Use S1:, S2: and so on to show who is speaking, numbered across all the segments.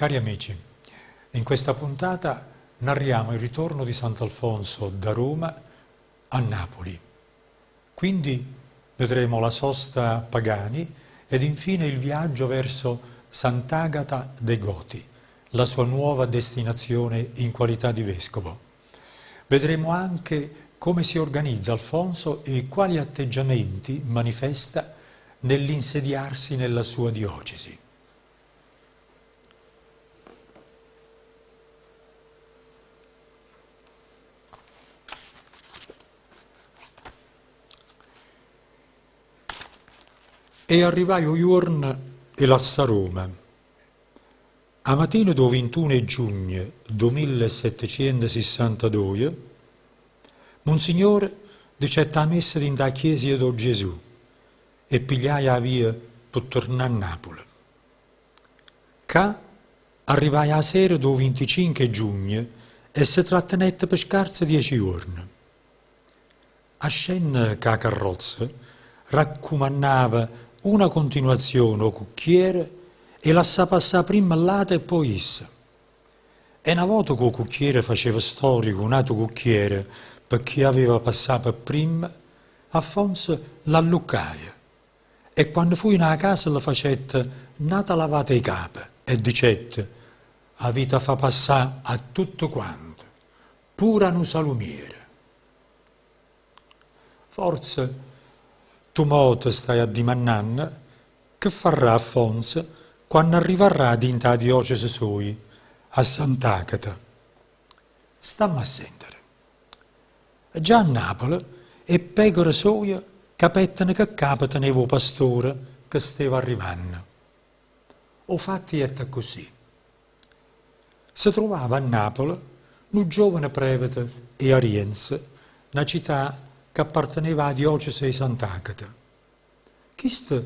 S1: Cari amici, in questa puntata narriamo il ritorno di Sant'Alfonso da Roma a Napoli. Quindi vedremo la sosta a Pagani ed infine il viaggio verso Sant'Agata dei Goti, la sua nuova destinazione in qualità di vescovo. Vedremo anche come si organizza Alfonso e quali atteggiamenti manifesta nell'insediarsi nella sua diocesi. E arrivai o giorno e lassa Roma. A mattino do 21 giugno 1762, Monsignore dicette a messa da chiesa do Gesù e pigliai a via per tornare a Napoli. Ca arrivai a sera do 25 giugno e si trattenette per scarse 10 giorni. A scena che a carrozza raccomandava una continuazione o cucchiere e lasciava passare prima l'ata e poi essa. E una volta che il cucchiere faceva storia con un altro cucchiere per chi aveva passato per prima, Alfonso l'alluccaia. E quando fu in una casa la facette nata lavata i capi e dicette la vita fa passare a tutto quanto, pure a un salumiere. Forse tu molte stai a dimannare che farà Alfonso quando arriverà dinta la diocesi sua, a Sant'Agata. Stammi a sentire. Già a Napoli e pecore soie capettano che capitano ai pastore che stava arrivando. O fatti è così. Si trovava a Napoli un giovane prevete e ariense, una città che apparteneva alla diocesi di Sant'Agata. Questo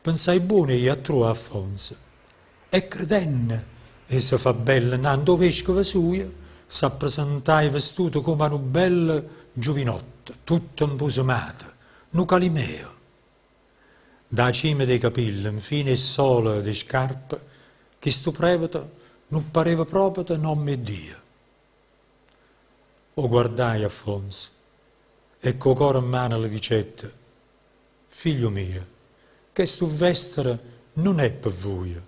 S1: pensai buono e a trovare Alfonso. E credenne, e si fa bella, nando vescovo suo, si appresentai vestito come un bel giovinotto, tutto imbusumato, un calimeo. Da cima dei capelli, infine il sole di scarpe, questo prevete non pareva proprio nome di Dio. O guardai Alfonso, e col cuore in mano le dicette: figlio mio, che sto vestere non è per voi.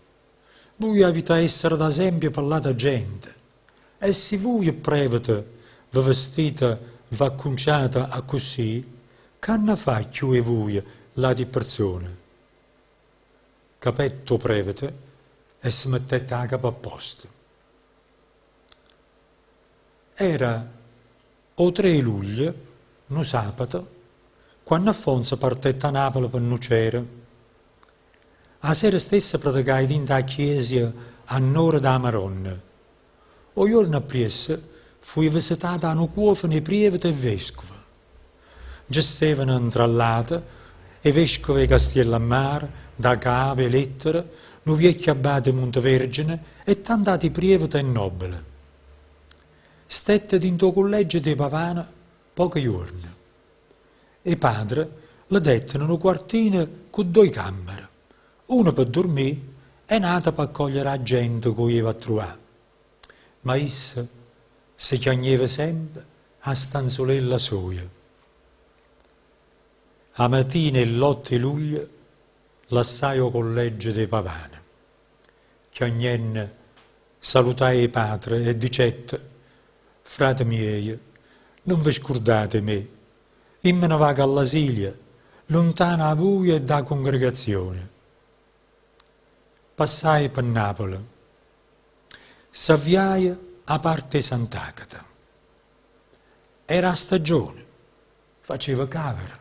S1: Voi avete essere d'esempio per l'altra gente. E se voi prevete, vi vestite, vi acconciate a così, che ne fa più e voi la di persone? Capetto prevete e si mettete a capo a posto. Era o 3 luglio, un sabato, quando Alfonso partette a Napoli per nucere. A sera stessa praticai dinta a chiesa a Nora da Maronna. O giorno appresso fui visitata a un cuofane prevete e vescovo. Gestivano intrallate e vescovo di Castellammare, da Cave, Lettere, un vecchio abate Montevergine e tanti prevete e nobili. Stette dinto collegio di Pavana pochi giorni. E padre le dettero una quartina con 2 camere, una per dormire e un'altra per accogliere la gente che iva a trovare. Ma essa si chiagneva sempre a stanzolella sua. A mattina l'8 luglio lassai o collegio di Pavana. Chiagnenne salutai il padre e dicette: frate miei, non vi scordate me, io me ne vado all'Asilia, lontana a voi e da congregazione. Passai per Napoli, s'avviai a parte Sant'Agata. Era a stagione, faceva cavera,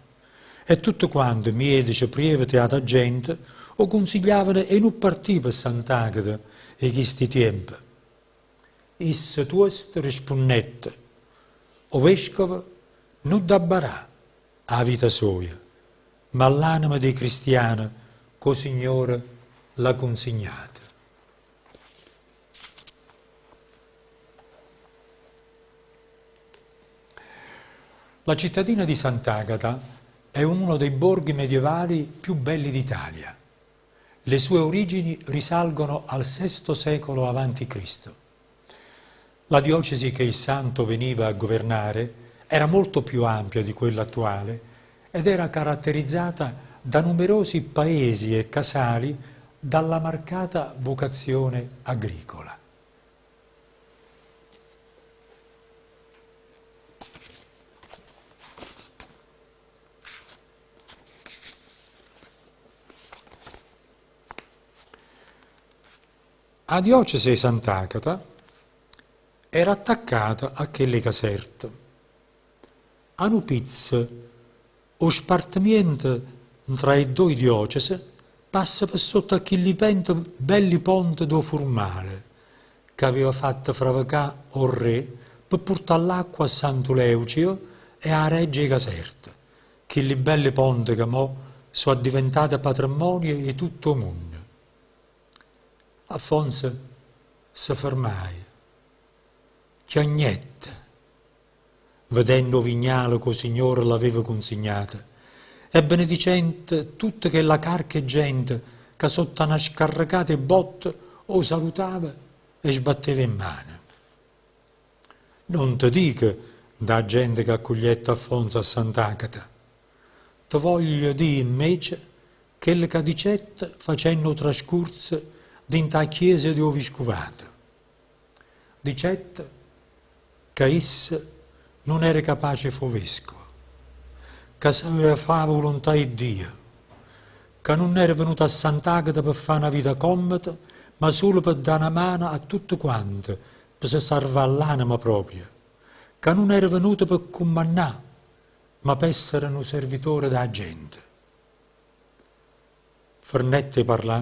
S1: e tutto quanto medici, previti e la gente o consigliavano e non partì per Sant'Agata in questi tempi. Issa tuosto rispondette: o vescovo non dabbarà a vita sua, ma l'anima dei cristiani co Signore l'ha consegnata. La cittadina di Sant'Agata è uno dei borghi medievali più belli d'Italia. Le sue origini risalgono al VI secolo a.C. La diocesi che il santo veniva a governare era molto più ampia di quella attuale ed era caratterizzata da numerosi paesi e casali dalla marcata vocazione agricola. La diocesi di Sant'Agata era attaccata a quelle caserte. A Nupiz, lo spartimento tra le due diocesi passa per sotto a quei belli ponti do Formale, che aveva fatto fravacare il re per portare l'acqua a Sant'Uleucio e a Regge Caserte, quei belli ponti che mo sono diventati patrimonio di tutto il mondo. Alfonso si fermai, chiagnetta, vedendo Vignale che il Signore l'aveva consegnata, e benedicente tutta quella carche gente che sotto una scarricata botte o salutava e sbatteva in mano. Non ti dico da gente che accoglietta Alfonso a Sant'Agata, ti voglio dire invece che le cadicette facendo trascorso dinta chiesa di Oviscovato. Dicette che essa non era capace di fare vescovo, che sapeva fare la volontà di Dio, che non era venuta a Sant'Agata per fare una vita comoda, ma solo per dare una mano a tutte quante, per salvare l'anima propria, che non era venuta per comandare, ma per essere un servitore della gente. Fernette parlò,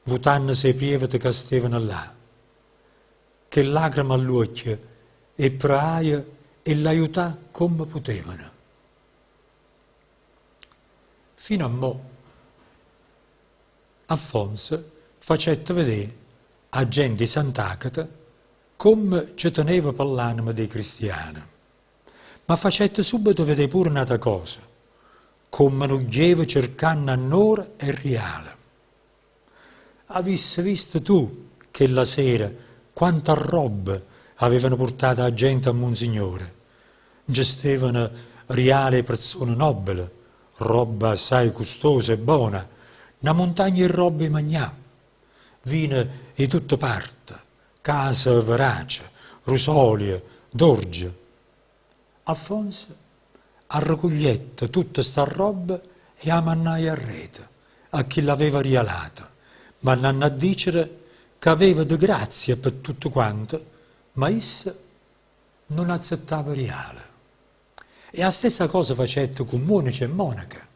S1: votando se prievete che stavano là, che lacrime all'occhio e praia e l'aiutà come potevano. Fino a mo' Alfonso facette vedere a gente di Sant'Agata come ci teneva per l'anima dei cristiani, ma facette subito vedere pure un'altra cosa, come non gli cercando a onore e reale. Avessi visto tu che la sera quanta roba avevano portato la gente a Monsignore. Gestivano reale persone nobili, roba assai costosa e buona, una montagna di roba di magnà, vino di tutte parti, case verace, rosolie, d'orge. Alfonso a raccoglietta tutta sta roba e a mannai a rete, a chi l'aveva rialata, ma nanno a dicere che aveva di grazia per tutto quanto, ma essa non accettava reale. E la stessa cosa facette con monaci e monache.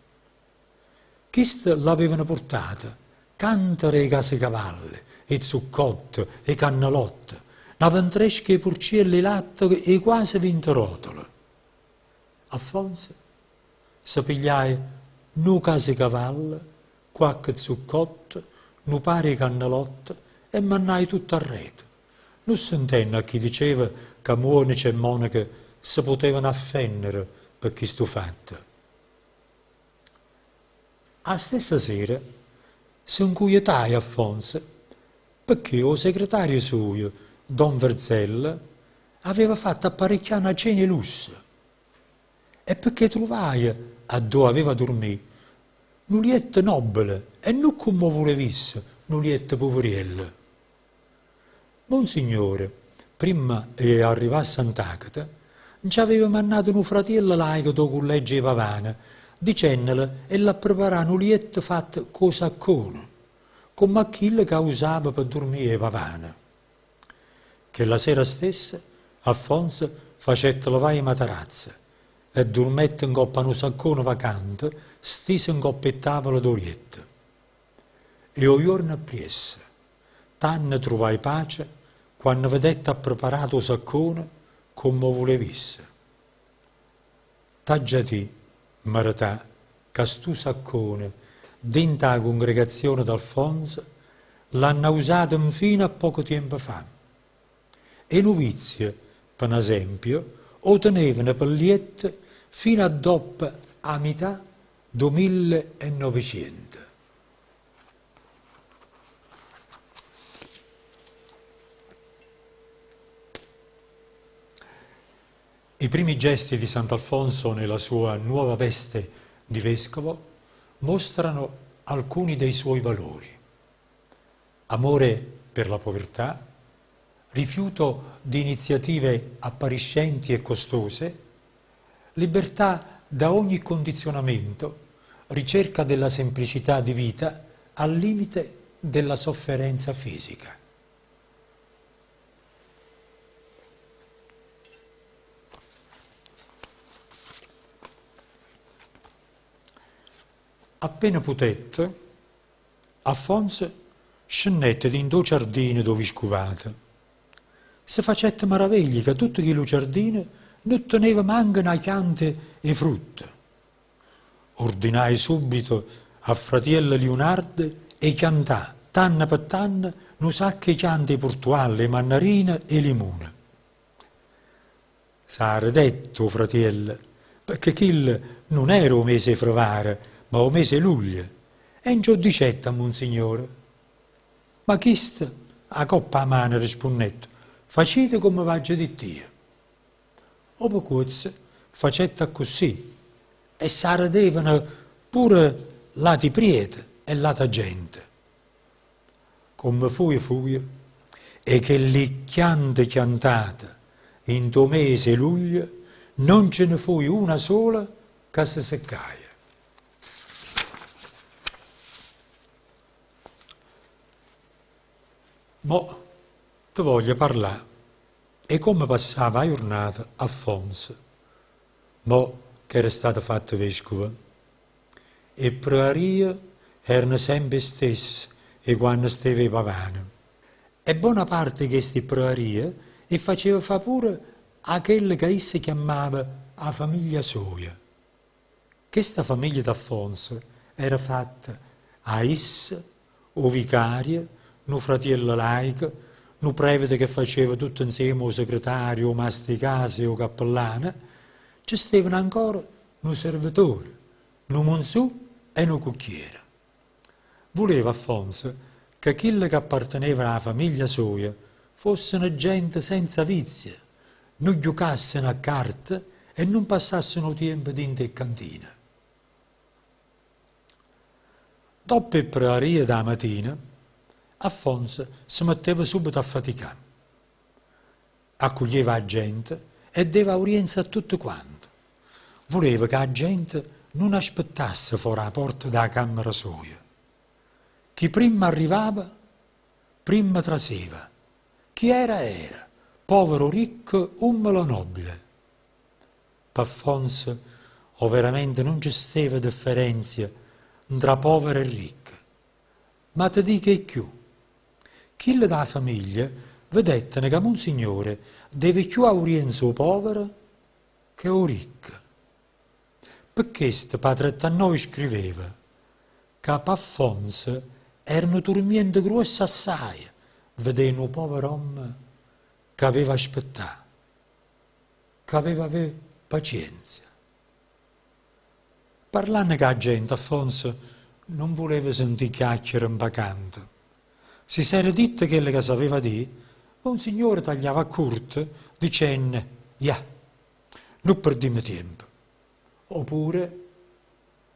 S1: Queste l'avevano portata, cantere e casecavalli, e zuccotte, e cannalotte, una ventresca e purcielli e latte e quasi 20 rotole. Alfonso si pigliai nu casecavalli, qualche zuccotto, nu pari cannalotte e mannai tutto a rete. Non sentendo a chi diceva che monaci e monache si potevano affennere per questo fatto. La stessa sera si inquietai Alfonso perché il segretario suo, Don Verzella, aveva fatto apparecchiare una cena lusso e perché trovai a dove aveva dormito un lietto nobile e non come volevisse un lietto poveriello. Monsignore, prima di arrivare a Sant'Agata, ci aveva mandato un fratello laico do collegio di Pavana, dicendole e la preparare un lietto fatto con saccone, come aquello che usava per dormire a Pavana. Che la sera stessa Alfonso facette lavare i matarazzi e dormette in coppa un saccone vacante, stese in coppa e tavola do lietto. E o giorno appresso, tanne trovai pace quando vedette preparato il saccone come volevisse. Taggiati, marità, che stu saccone, dentro la congregazione d'Alfonso, l'hanno usato infine a poco tempo fa. E novizie, per esempio, o tenevano per liette fino a dopo a metà del 1900. I primi gesti di Sant'Alfonso nella sua nuova veste di vescovo mostrano alcuni dei suoi valori. Amore per la povertà, rifiuto di iniziative appariscenti e costose, libertà da ogni condizionamento, ricerca della semplicità di vita al limite della sofferenza fisica. Appena putet, Alfonso scennette in due giardini dove scuvate. Se facette meravigli che tutti i giardini non teneva manco una piante e frutta. Ordinai subito a fratello Leonardo e chiantà, tanna per tanna, un sacco di piante portuali, mannarina e limone. S'era detto, fratello, perché quel non era un mese fravare, ma un mese luglio, e in giù dicette a Monsignore. Ma chiste, a coppa a mano rispondette, facete come vaggia di Dio. O pocuzze, facette così, e s'arredevano pure lati priete e lata gente. Come fui, e che li chiantate in do mese luglio, non ce ne fu una sola che si seccaia. Mo ti voglio parlare e come passava la giornata Alfonso, mo che era stato fatto vescovo. E praria erano sempre stesse e quando steve pavano. E buona parte di queste prarie e faceva fa pure a quella che essa chiamava la famiglia sua. Questa famiglia d'Alfonso era fatta a essa, o vicario, un fratello laico, un prevede che faceva tutto insieme o segretario, o masticase o cappellana, ci stavano ancora un servitore, un monsù e un cucchiere. Voleva Alfonso che quelli che appartenevano alla famiglia sua fossero gente senza vizio, non giocassero a carte e non passassero tempo dentro in cantina. Dopo il praria da mattina, Alfonso si metteva subito a faticare. Accoglieva la gente e dava udienza a tutto quanto. Voleva che la gente non aspettasse fuori la porta della camera sua. Chi prima arrivava, prima traseva. Chi era, povero, ricco, umile o nobile. Per Alfonso, veramente non ci stava differenza tra povero e ricco. Ma ti dico di più. Chi della famiglia vedette che Monsignore deve più aurienza o povero che o ricco. Per questo padre a noi scriveva che per Alfonso erano turmienti grossi assai vedendo un povero uomo che aveva aspettato, che aveva pazienza. Parlando con la gente, Alfonso non voleva sentire chiacchiere in vacanza. Si era detto quello che sapeva dire, Monsignore tagliava corto dicendo, non perdiamo tempo. Oppure,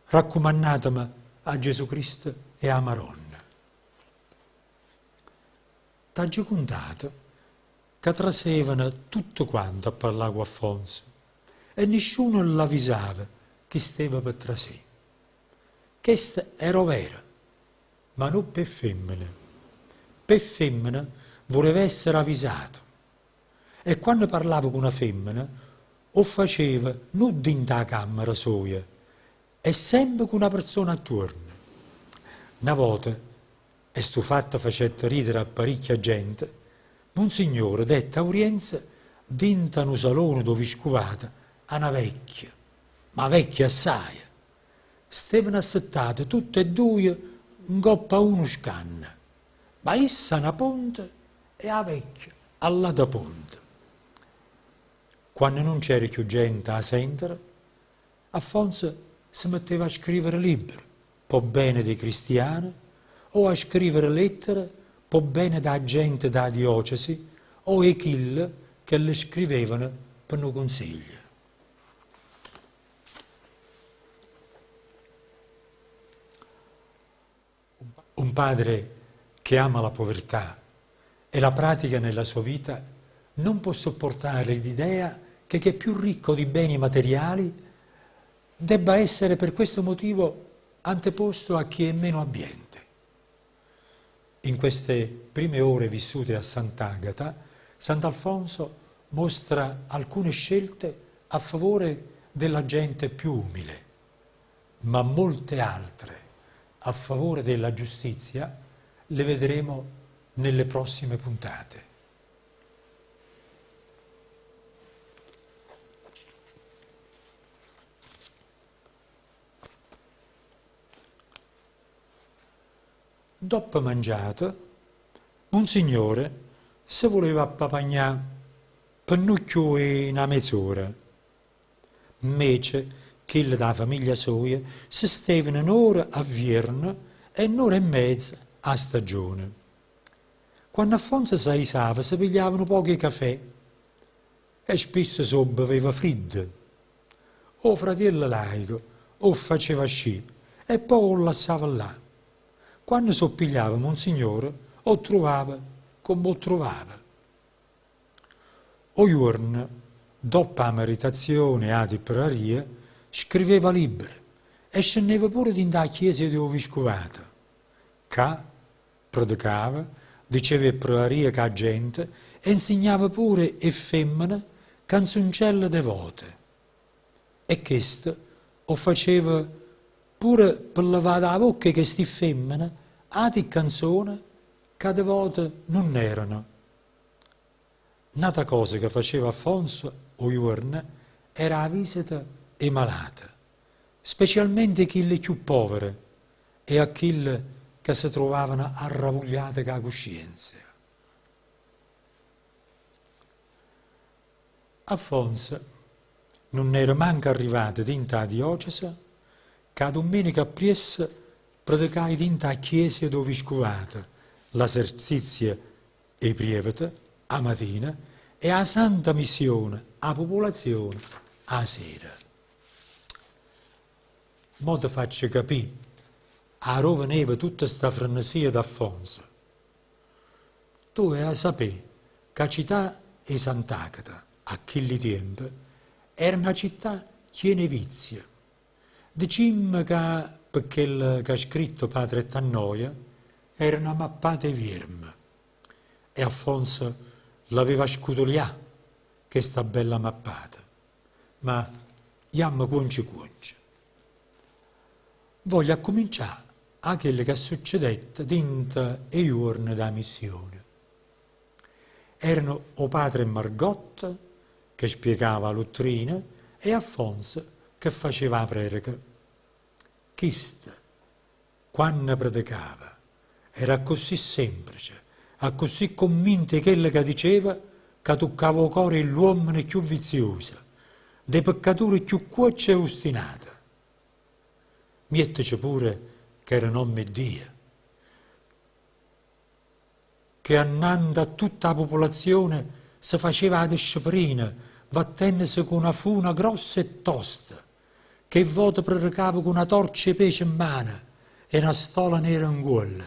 S1: raccomandatemi a Gesù Cristo e a Maronna. T'ha contato che trasevano tutto quanto a parlare con Alfonso e nessuno l'avvisava che stava per trasè. Questo era vero, ma non per femmine. Per femmina voleva essere avvisato. E quando parlava con una femmina, o faceva non dentro la camera sua, e sempre con una persona attorno. Una volta, e sto fatto facette ridere a parecchia gente, Monsignore dette a udienza dentro un salone dove scuvata a una vecchia, ma vecchia assai. Stavano assettate tutte e due in coppa a uno scanno, ma essa una ponte e la vecchia all'altra ponte. Quando non c'era più gente a sentire, Alfonso si metteva a scrivere libri, po' bene dei cristiani, o a scrivere lettere, po' bene da gente da diocesi, o e chill che le scrivevano per noi consigli. Un padre che ama la povertà e la pratica nella sua vita non può sopportare l'idea che chi è più ricco di beni materiali debba essere per questo motivo anteposto a chi è meno abbiente. In queste prime ore vissute a Sant'Agata, Sant'Alfonso mostra alcune scelte a favore della gente più umile, ma molte altre a favore della giustizia le vedremo nelle prossime puntate. Dopo mangiato, Monsignore se voleva appapagnare per nucchio e una mezz'ora. Invece che da famiglia sua si stevano un'ora a Vierno e un'ora e mezza a stagione. Quando Alfonso si aisava si pigliavano pochi caffè e spesso si beveva freddo. O fratello laico o faceva sci e poi lo lasciava là. Quando soppigliava Monsignore, o trovava come o trovava. O giorno, dopo la meditazione a di praria, scriveva libri e scendeva pure dentro la chiesa di Vescovata. Ca predicava, diceva praria che la gente e insegnava pure e femmine canzoncelle devote. E questo o faceva pure per lavare la bocca che sti femmine, a di canzone, che devote non erano. Un'altra cosa che faceva Alfonso o giorno era la visita ai malati, specialmente quelli più poveri e a quelli che si trovavano arravogliati con la coscienza. Alfonso non era manco arrivato dentro la diocesi che a domenica appresso predicai dentro la chiesa dove vescovata l'esercizio e prievete a mattina e a santa missione a popolazione a sera. Mo ti faccio capire a dove veniva tutta sta frenesia d'Alfonso. Tu hai a sapere che la città di Sant'Agata a quei tempi era una città piena di vizi. Diciamo che per quel che ha scritto padre Tannoia era una mappata di verme e Alfonso l'aveva scutoliata questa bella mappata, ma iamma conci. Voglio cominciare a quello che è succeduto dentro i giorni della missione. Erano o padre Margotto che spiegava la dottrina e Alfonso che faceva la predica. Chista, quando predicava, era così semplice, così convinto di quello che diceva, che toccava il cuore dell'uomo più vizioso, dei peccatori più cuoci e ostinati. Metteci pure che era nome Dio, che annando a tutta la popolazione si faceva la disciplina, vattennesi con una funa grossa e tosta, che voto predicava con una torcia e pece in mano e una stola nera in gola,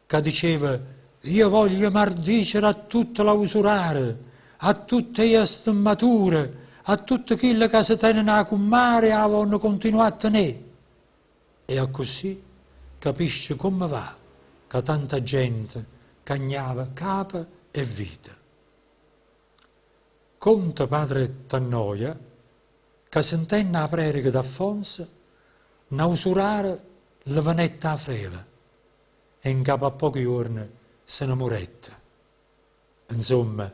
S1: che diceva: io voglio maldicere a tutta la usurare, a tutte le stemmature, a tutte quelle che si tengono a cummare e hanno continuato a tenere. E a così capisce come va che tanta gente cagnava capa e vita. Conta padre Tannoia che sentendo la predica d'Alfonso, na usurare la vanetta a freva e in capo a pochi giorni se ne moretta. Insomma,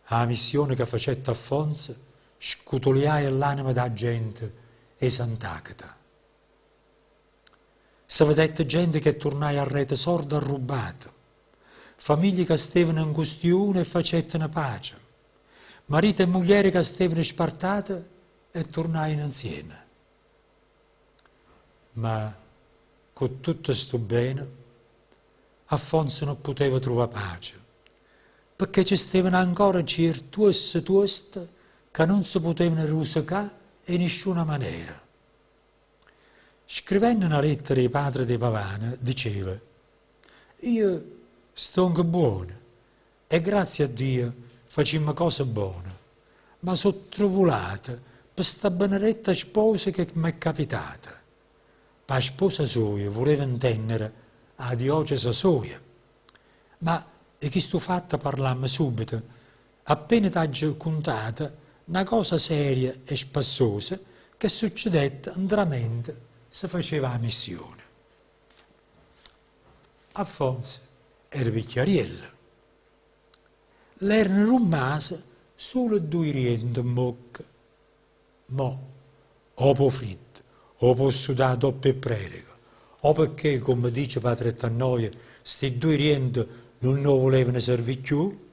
S1: la missione che facette Alfonso scutoliai l'anima della gente e Sant'Agata. Si vedette gente che tornai a rete sorda e rubata, famiglie che stavano in questione e facettero pace, marito e moglie che stavano spartate e tornarono insieme. Ma con tutto sto bene, Alfonso non poteva trovare pace, perché ci stavano ancora certi tosti che che non si potevano rusicare in nessuna maniera. Scrivendo una lettera ai padri di Pavana, diceva: io sto anche buono e grazie a Dio facciamo cose buone, ma sono trovolata per sta benedetta sposa che mi è capitata. Ma la sposa sua voleva intendere a diocesi sua, ma di questo fatto parlammo subito, appena t'aggio contata una cosa seria e spassosa che succedette mentre si faceva la missione. Alfonso era picchiariello. L'erano rimase solo 2 rienti in bocca. Mo, o po' fritto, o posso dare doppio predico, o perché, come dice padre Tannoia, sti 2 rienti non lo volevano servire più,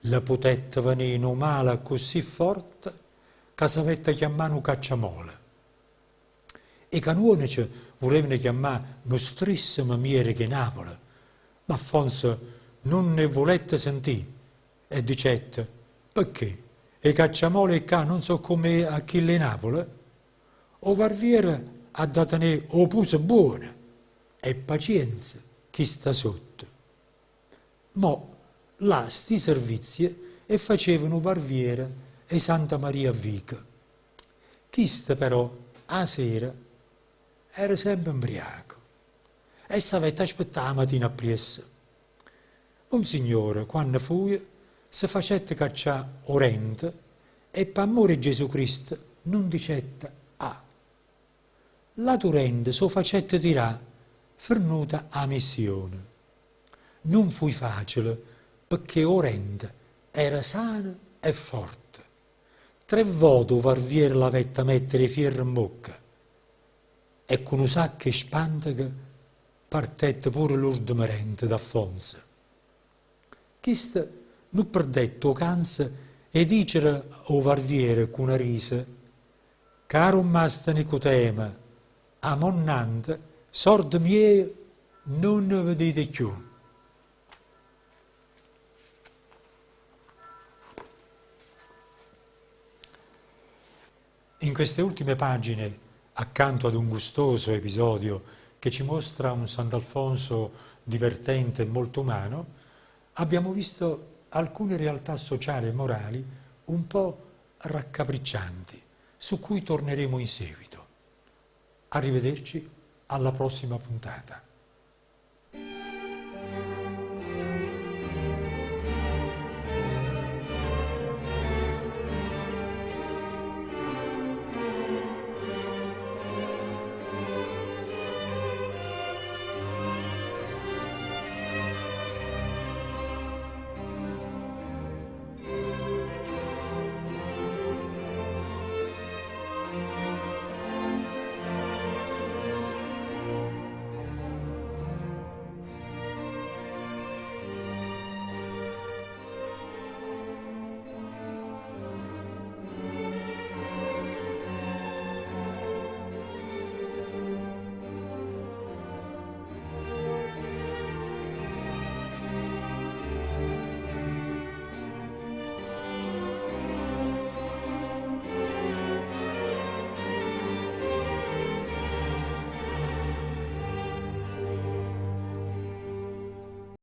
S1: la potetta venire un male così forte che s'avette chiamare un cacciamole. I canonici volevano chiamare nostrissima miere che Napoli, ma Alfonso non ne volette sentire e dicette: perché? I cacciamole qua non so come a chi le Napoli? O Varviera ha da tenere o puse buone e pazienza chi sta sotto. Mo là sti servizi e facevano Varviera e Santa Maria a Vica. Chista però a sera era sempre imbriaco e s'avette aspettare la mattina appresso. Un signore, quando fu, si facette cacciare orente e per amore di Gesù Cristo non dicette a. La torrente so facette tirare, fernuta a missione. Non fu facile perché orente era sana e forte. 3 volte Varviera l'avette mettere fierro in bocca e con un sacco e spantaga partette pure l'ultimo rente d'Alfonso. Chista non perdette ocanza e dicere o Varviera con una risa: caro Masta Nicotema, a monnante, sordo mie non ne vedete più. In queste ultime pagine, accanto ad un gustoso episodio che ci mostra un Sant'Alfonso divertente e molto umano, abbiamo visto alcune realtà sociali e morali un po' raccapriccianti, su cui torneremo in seguito. Arrivederci alla prossima puntata.